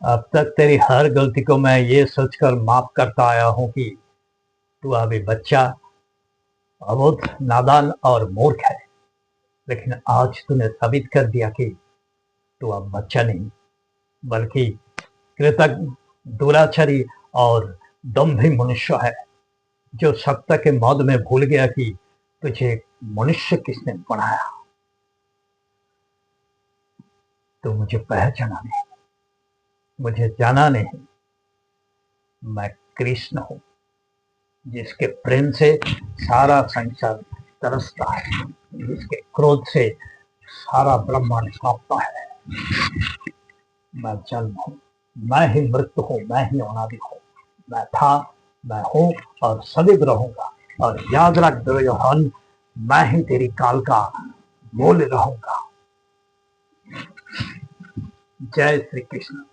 अब तक तेरी हर गलती को मैं ये सोचकर माफ करता आया हूं कि तू अभी बच्चा, अबोध, नादान और मूर्ख है। लेकिन आज तूने साबित कर दिया कि तू अब बच्चा नहीं, बल्कि कृतज्ञ, दुराचारी और दंभी मनुष्य है, जो सत्ता के मद में भूल गया कि तुझे मनुष्य किसने बनाया। तू मुझे पहचाना नहीं, मुझे जाना नहीं। मैं कृष्ण हूं, जिसके प्रेम से सारा संसार तरसता है, जिसके क्रोध से सारा ब्रह्मांड कांपता है। मैं जन्म हूं, मैं ही मृत्यु हूं, मैं ही अनादि हूं। मैं था, मैं हूं और सदैव रहूंगा। और याद रख दुर्योधन, मैं ही तेरी काल का मूल रहूंगा। जय श्री कृष्ण।